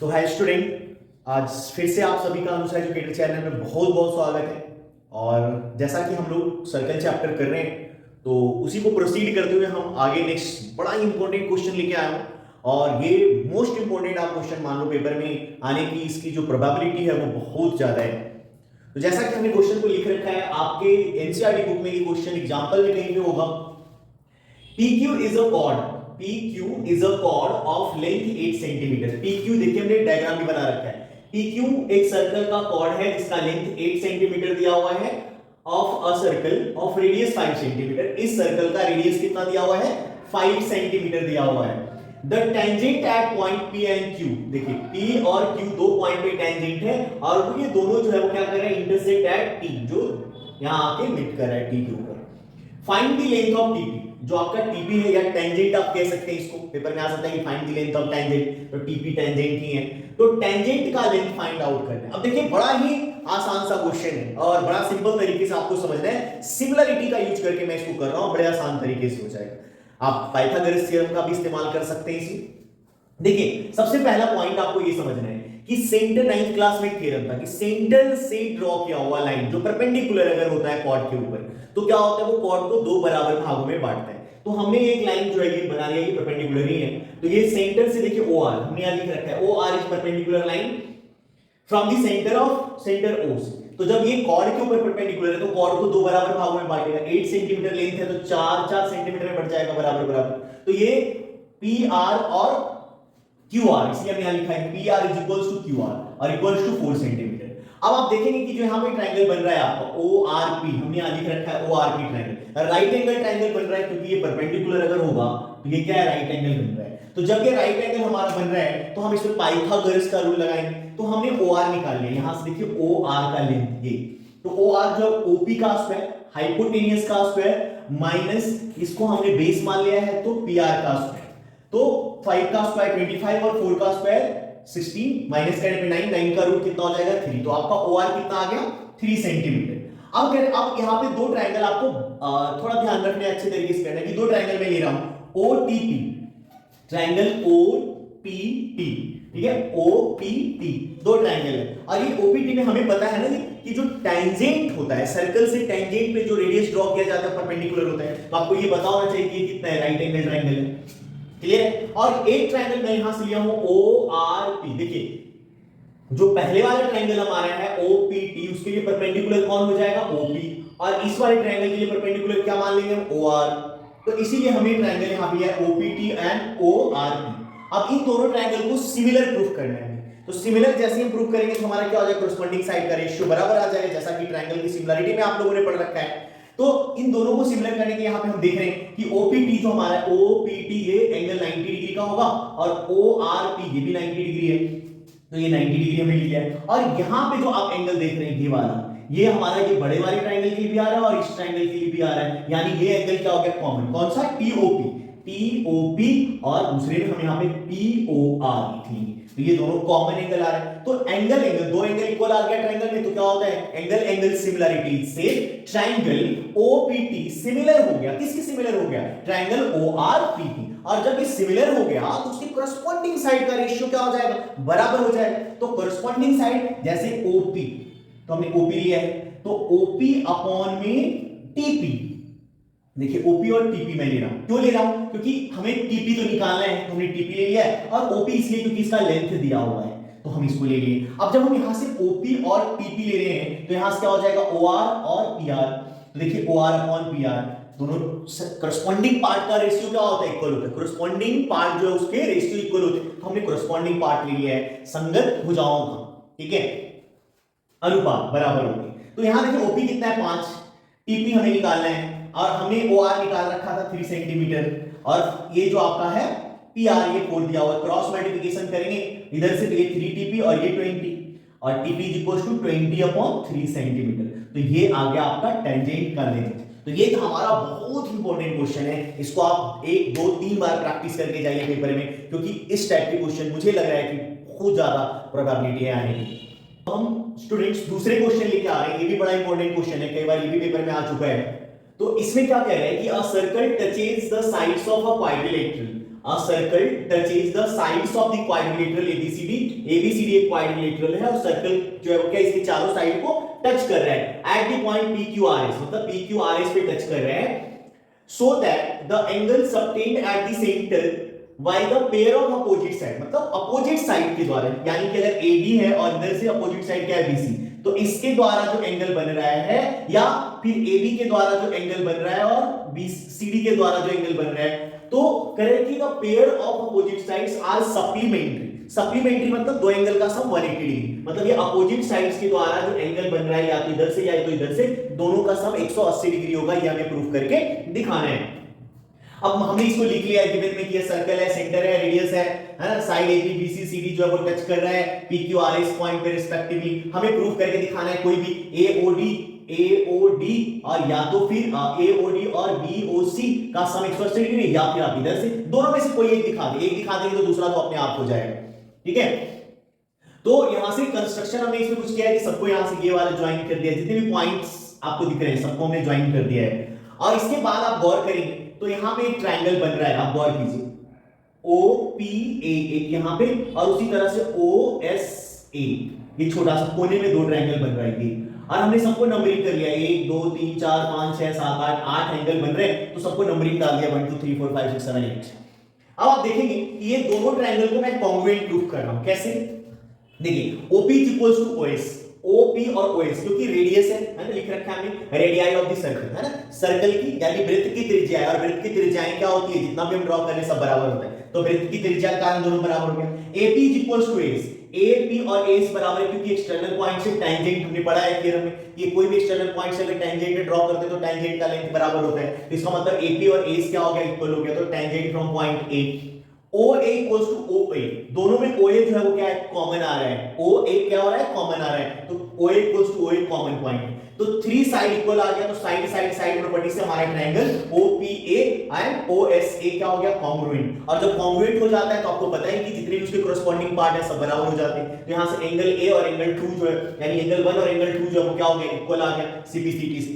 तो hi student, आज फिर से आप सभी का अनुसार एजुकेटर चैनल में बहुत बहुत स्वागत है। और जैसा कि हम लोग सर्कल चैप्टर कर रहे हैं, तो उसी को प्रोसीड करते हुए हम आगे नेक्स्ट बड़ा इंपॉर्टेंट क्वेश्चन लेके आए हूं। और ये मोस्ट इंपॉर्टेंट आप क्वेश्चन मान लो पेपर में आने की इसकी जो प्रोबेबिलिटी है वो बहुत ज्यादा है। तो जैसा कि हमने क्वेश्चन को लिख रखा है, आपके एनसीईआरटी बुक में ये क्वेश्चन एग्जाम्पल में कहीं पे होगा। PQ is a chord. PQ is a chord of length 8 centimetre. PQ देखिए हमने डायग्राम भी बना रखा है। PQ एक सर्कल का कॉर्ड है जिसका लेंथ 8 सेंटीमीटर दिया हुआ है of a circle of radius 5 centimetre. इस सर्कल का रेडियस कितना दिया हुआ है? 5 सेंटीमीटर दिया हुआ है। The tangent at point P and Q, देखिए P और Q दो पॉइंट पे टेंजेंट है और वो ये दोनों जो है वो क्या कर रहे हैं? इंटरसेक्ट एट T, जो यहां आके मीट कर रहा है T के ऊपर। Find the length of TP, जो आपका TP है या टेंजेंट आप कह सकते हैं इसको, पेपर में आ सकता है कि find the length of tangent, तो TP टेंजेंट ही है, तो टेंजेंट का लेंथ फाइंड आउट करना है। अब देखिए बड़ा ही आसान सा क्वेश्चन है और बड़ा सिंपल तरीके से आपको समझना है। सिमिलरिटी का यूज करके मैं इसको कर रहा हूं, बड़े आसान तरीके से हो जाएगा। आप पाइथागोरस थ्योरम का भी इस्तेमाल कर सकते हैं इसमें। देखिए सबसे पहला पॉइंट आपको ये समझना है कि सेंटर 9th क्लास में थ्योरम था कि सेंटर से ड्रॉ किया हुआ लाइन जो परपेंडिकुलर अगर होता है कॉर्ड के ऊपर, तो क्या होता है? वो कॉर्ड को दो बराबर भागों में बांटता है। तो हमने एक लाइन जो है ये बना लिया, ये परपेंडिकुलर ही है। तो ये सेंटर से देखिए OR हमने यहां लिख रखा है, OR is perpendicular line from the centre O से। तो जब ये कॉर्ड के ऊपर परपेंडिकुलर है तो कॉर्ड को दो बराबर भागों में बांटेगा। 8 सेंटीमीटर लेंथ है तो 4 सेंटीमीटर में बढ़ जाएगा बराबर बराबर। तो ये PR और QR, इसलिए हमने यहां लिखा है PR is equals to QR और इक्वल्स टू 4 सेंटीमीटर। अब आप देखेंगे कि जो यहां पे ट्रायंगल बन रहा है आपका ORP, हमने यहां लिख रखा है ORP triangle, right angle triangle बन रहा है क्योंकि ये परपेंडिकुलर अगर होगा तो ये क्या है? राइट एंगल बन रहा है। तो जब ये राइट एंगल हमारा बन रहा है तो हम इसमें पाइथागोरस का रूल लगाएंगे। तो हमने OR निकाल लिया, यहां से देखिए OR का लेंथ ये, तो OR जो OP का स्क्वायर हाइपोटेनियस का स्क्वायर माइनस इसको हमने बेस मान लिया है तो PR का स्क्वायर। तो 5 का स्क्वायर 25 और 4 का स्क्वायर 16, माइनस करने पे 9, 9 का रूट कितना हो जाएगा? 3। तो आपका OR कितना आ गया? 3 सेंटीमीटर। अब यहाँ पे दो ट्रायंगल आपको थोड़ा ध्यान रखना है, अच्छे तरीके से करना है कि दो ट्रायंगल मैं ले रहा हूं OTP, ट्रायंगल OPT, ठीक है? OPT दो ट्रायंगल है और ये OPT में हमें पता है ना कि जो टेंजेंट होता है सर्कल से टेंजेंट पे जो रेडियस ड्रॉ किया जाता है परपेंडिकुलर होता है। तो आपको ये पता होना चाहिए कि कितना है? राइट एंगल ट्रायंगल है। क्लियर है? और एक ट्रायंगल मैं यहां से लिया हूं ORP। देखिए जो पहले वाला ट्रायंगल हमारा है OPT, उसके लिए परपेंडिकुलर कौन हो जाएगा? OP, और इस वाले ट्रायंगल के लिए परपेंडिकुलर क्या मान लेंगे हम? OR। तो इसीलिए हमें ट्रायंगल यहां पे है OPT एंड ORP। अब इन दोनों ट्रायंगल को सिमिलर प्रूफ करना है। तो सिमिलर जैसे हम प्रूफ करेंगे तो हमारा क्या हो जाएगा? कोरस्पोंडिंग साइड का रेशियो बराबर आ जाएगा, जैसा कि ट्रायंगल की सिमिलरिटी में आप लोगों ने पढ़ रखा है। तो इन दोनों को सिमिलर करने के यहां पे हम देख रहे हैं कि OPT जो हमारा है OPT ये एंगल 90 डिग्री का होगा और ORP ये भी 90 डिग्री है, तो ये 90 डिग्री हमने लिया है। और यहां पे जो आप एंगल देख रहे हैं ये वाला, ये हमारा ये बड़े वाले ट्रायंगल के लिए भी आ रहा है और इस ट्रायंगल के लिए भी आ रहा है, यानी ये एंगल क्या हो गया? कॉमन। कौन सा? TOP और दूसरे में हम यहां पे POR लिखेंगे, तो ये दोनों कॉमन एंगल आ रहे हैं। तो एंगल दो एंगल इक्वल आ गया ट्रायंगल में, तो क्या होता है? एंगल सिमिलरिटी से ट्रायंगल OPT सिमिलर हो गया। किसके सिमिलर हो गया? Triangle ORPT। और जब ये सिमिलर हो गया तो उसकी कोरस्पोंडिंग साइड का रेशियो क्या हो जाएगा? बराबर हो जाएगा। तो कोरस्पोंडिंग साइड जैसे OP, तो हमने OP लिया है तो OP अपॉन में TP। देखिए OP और TP मैं ले रहा हूं, क्यों ले रहा हूं? क्योंकि हमें TP तो निकालना है, तो हमने TP ले लिया है, और OP इसलिए क्योंकि इसका लेंथ दिया हुआ है तो हम इसको ले लिए। अब जब हम यहां से OP और TP ले रहे हैं तो यहां से क्या हो जाएगा? OR और PR। तो देखिए OR अपॉन PR दोनों करस्पॉन्डिंग पार्ट का रेशियो क्या होता है? इक्वल होता है। करस्पॉन्डिंग पार्ट जो है उसके रेशियो इक्वल होते हैं, तो हमने करस्पॉन्डिंग पार्ट ले लिया है संगत भुजाओं का, ठीक है? अनुपात बराबर होंगे। तो यहां देखिए OP कितना है? 5, TP हमें निकालना है और हमने OR निकाल रखा था 3 सेंटीमीटर, और ये जो आपका है PR ये 4 दिया हुआ है। क्रॉस मल्टीप्लिकेशन करेंगे इधर से तो ये 3TP और ये 20 और TP is equal to 20 upon 3 centimetre. तो ये आ गया आपका टेंजेंट का लेंथ। तो ये हमारा बहुत इंपॉर्टेंट क्वेश्चन है, इसको आप 1 2 3 बार प्रैक्टिस करके जाइए पेपर में, क्योंकि इस टाइप के क्वेश्चन मुझे लग रहा है कि बहुत ज्यादा प्रोबेबिलिटी है आने की। हम स्टूडेंट्स दूसरे क्वेश्चन लेके आ रहे हैं, ये भी बड़ा इंपॉर्टेंट क्वेश्चन है, कई बार ये भी पेपर में आ चुका है। तो इसमें क्या कह रहे हैं कि a circle touches the sides of a quadrilateral, A circle touches the sides of the quadrilateral ABCD. ABCD एक quadrilateral है और सर्कल जो है वो क्या इसके चारों साइड को टच कर रहा है at the point PQRS, मतलब PQRS पे टच कर रहे हैं, so that the angle subtended at the center by the pair of opposite side, मतलब opposite side के द्वारा, यानी कि अगर AD है और इधर से opposite side क्या है BC, तो इसके द्वारा जो एंगल बन रहा है या फिर AB के द्वारा जो एंगल बन रहा है और BCD के द्वारा जो एंगल बन रहा है, तो correctly the pair of opposite sides are supplementary. Supplementary मतलब दो एंगल का सम 180 डिग्री, मतलब ये अपोजिट साइड्स के द्वारा जो एंगल बन रहा है या तो इधर से या तो इधर से, दोनों का सम 180 डिग्री होगा, ये हमें प्रूफ करके दिखाना है। अब हमने इसको लिख लिया है, गिवन में कि सर्कल है, सेंटर है, रेडियस है ना, साइड AB BC CD जो है वो टच कर रहा है PQRS पॉइंट पे रिस्पेक्टिवली। हमें प्रूफ करके दिखाना है कोई भी AOD और या तो फिर AOD और BOC का सम 180 डिग्री, या फिर आप इधर से दोनों में से कोई एक दिखा दे, एक दिखा देंगे तो दूसरा तो अपने आप हो जाएगा। ठीक है, तो यहां से कंस्ट्रक्शन हमने इसमें कुछ किया है कि सबको यहां से ये वाला ज्वाइन कर दिया, जितने भी पॉइंट्स आपको दिख रहे हैं सबको हमने ज्वाइन कर दिया है। और इसके बाद आप गौर करेंगे तो यहां पे एक ट्रायंगल बन रहा है, आप गौर कीजिए OPA एक यहां पे और उसी तरह से OSA, ये छोटा सा कोने में दो ट्रायंगल बन रहा है ये, और हमने सबको नंबरिंग कर लिया 1 2 3 4 5 6 7 8 एंगल बन रहे हैं, तो सबको नंबरिंग डाल दिया 1 2 3 4 5 6 7 8। अब आप देखेंगे कि ये दोनों ट्रायंगल को मैं कॉन्ग्रुएंट प्रूफ कर रहा हूं। कैसे? देखिए OP equals to OS, OP और OS क्योंकि रेडियस है ना, लिख रखा है हमने रेडियाई ऑफ द सर्कल, है ना, सर्कल की यानी वृत्त की त्रिज्या है, और वृत्त की त्रिज्याएं क्या होती है, जितना भी हम ड्रॉ करें सब बराबर होता है, तो वृत्त की त्रिज्या का कारण दोनों बराबर हो गया। AP equals to AS, AP और AS बराबर है क्योंकि एक्सटर्नल पॉइंट से टेंजेंट हमने पढ़ा है थ्योरम में, ये कोई भी एक्सटर्नल पॉइंट से अगर टेंजेंट ड्रॉ करते हैं तो टेंजेंट का लेंथ बराबर होता है, तो इसका मतलब AP और AS क्या हो गया, इक्वल हो गया, तो tangent from point A। OA equals to OA, दोनों में OA जो है वो क्या है, कॉमन आ रहा है, OA क्या हो रहा है, कॉमन आ रहा है, तो OA equals to OA common point, तो 3 साइड इक्वल आ गया, तो साइड साइड साइड प्रॉपर्टी से हमारा ट्रायंगल OPA एंड OSA क्या हो गया, कॉन्ग्रुएंट। और जब कॉन्ग्रुएंट हो जाता है तो आपको पता है कि जितने भी उसके कोरेस्पोंडिंग पार्ट है सब बराबर हो जाते हैं, तो यहां से एंगल A और एंगल 2 जो है यानी एंगल 1 और एंगल 2 जो है वो क्या हो गया, इक्वल आ गया CPCT से।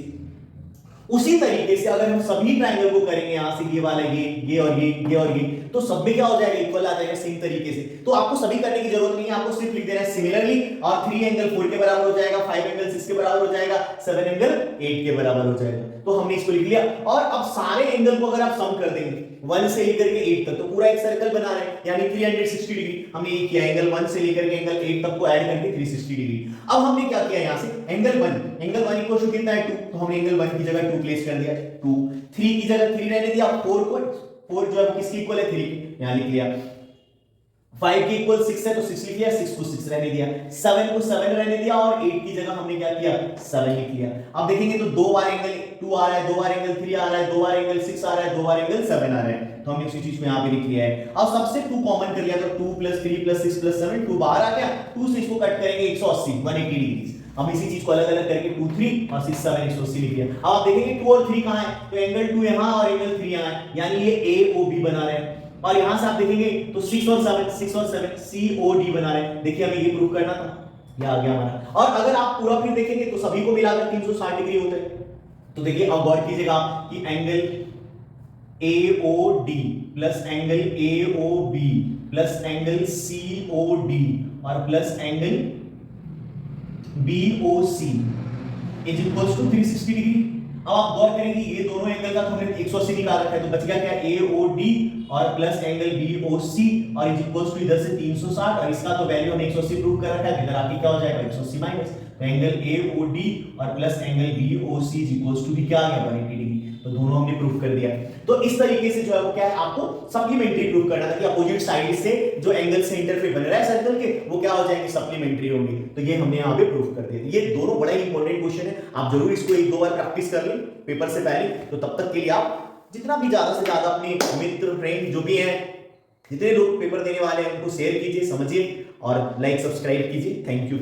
उसी तरीके से अगर हम सभी ट्रायंगल को करेंगे यहां से ये वाला ये और ये और ये, तो सब में क्या हो जाएगा, इक्वल आ जाएगा सेम तरीके से। तो आपको सभी करने की जरूरत नहीं है, आपको सिर्फ लिख देना है सिमिलरली, और 3 एंगल 4 के बराबर हो जाएगा, 5 एंगल 6 के बराबर हो जाएगा, 7 एंगल 8 के बराबर हो जाएगा। तो हमने इसको लिख लिया, और अब सारे एंगल को अगर आप सम कर देंगे 1 से लेकर के 8 तक, तो पूरा एक सर्कल बना रहे हैं यानी 360 डिग्री। हमने ये किया एंगल 1 से लेकर के एंगल 8 तक को ऐड करके 360 डिग्री। अब हमने क्या किया यहां से एंगल 1 इक्वल टू कितना है 2, तो हमने एंगल 1 की जगह 2 प्लेस कर दिया, 2 3 की जगह 3 रहने दिया, 4 जो है वो किसकी इक्वल है 3 की, यहां लिख लिया। 5 के इक्वल 6 है तो 6 लिख लिया, 6 को 6 रहने दिया, 7 को 7 रहने दिया, और 8 की जगह हमने क्या किया 7 लिख लिया। अब देखेंगे तो 2 बार एंगल 2 आ रहा है, 2 बार एंगल 3 आ रहा है, 2 बार एंगल 6 आ रहा है, 2 बार एंगल 7 आ रहा है, तो हमने उसी चीज को यहां पे लिख लिया है। अब सबसे 2 कॉमन कर लिया तो 2 + 3 + 6 + 7 2 बाहर आ गया, 2 से इसको कट करेंगे 180 180 डिग्री। हम इसी चीज को अलग अलग करके 2 3 और 6 7 180 लिख लिया। अब आप देखेंगे 2 और 3 कहां है, तो एंगल 2 यहां और एंगल 3 यहां है, यानी ये AOB बना रहे हैं। और यहां से आप देखेंगे तो 6 और 7 COD बना रहे हैं। देखिए हमें ये प्रूव करना था, ये आ गया हमारा। और अगर आप पूरा फिर देखेंगे तो सभी को मिलाकर 360 डिग्री होता है। तो देखिए अब गौर कीजिएगा कि angle AOD plus angle AOB plus angle COD और plus angle BOC is equals to 360 degree. अब आप गौर करेंगे ये दोनों एंगल का तो हमने 180 निकाल रखा है, तो बच गया क्या AOD और प्लस एंगल BOC और इज इक्वल्स टू इधर से 360 और इसका तो वैल्यू हमने 180 प्रूव कर रखा है, इधर आके क्या हो जाएगा 180 माइनस, तो एंगल AOD और plus angle BOC is equals to भी क्या आ गया 180 डिग्री। तो दोनों हमने प्रूव कर दिया। तो इस तरीके से जो है वो क्या है, आपको सप्लीमेंट्री प्रूव करना था कि अपोजिट साइड से जो एंगल सेंटर पे बन रहा है सर्कल के वो क्या हो जाएंगे, सप्लीमेंट्री होंगे। तो ये हमने यहाँ पे प्रूव कर दिया। ये दोनों बड़ा ही इंपॉर्टेंट क्वेश्चन है, आप जरूर इसको 1-2 बार प्रैक्टिस कर लें पेपर से पहले। तो तब तक के लिए आप जितना भी ज्यादा से ज्यादा अपने मित्र फ्रेंड जो भी हैं, जितने लोग पेपर देने वाले हैं उनको शेयर कीजिए, समझिए और लाइक सब्सक्राइब कीजिए। Thank you.